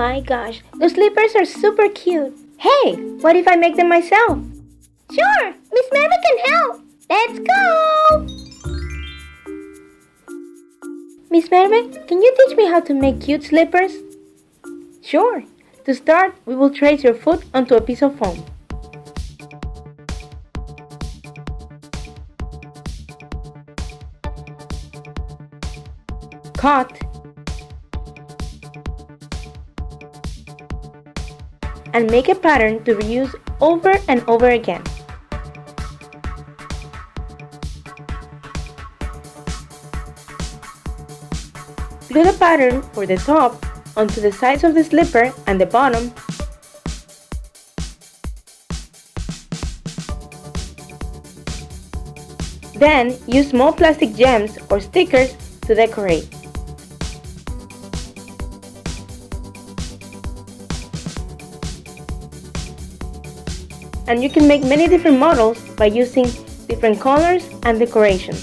my gosh, those slippers are super cute. Hey, what if I make them myself? Sure, Miss Merve can help. Let's go! Miss Merve, can you teach me how to make cute slippers? Sure. To start, we will trace your foot onto a piece of foam. Cut and make a pattern to reuse over and over again. Glue the pattern for the top onto the sides of the slipper and the bottom. Then use small plastic gems or stickers to decorate. And you can make many different models by using different colors and decorations.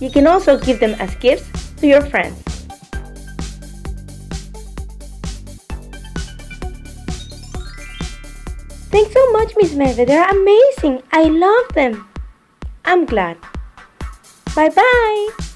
You can also give them as gifts to your friends. Thanks so much, Miss Merve. They're amazing. I love them. I'm glad. Bye-bye.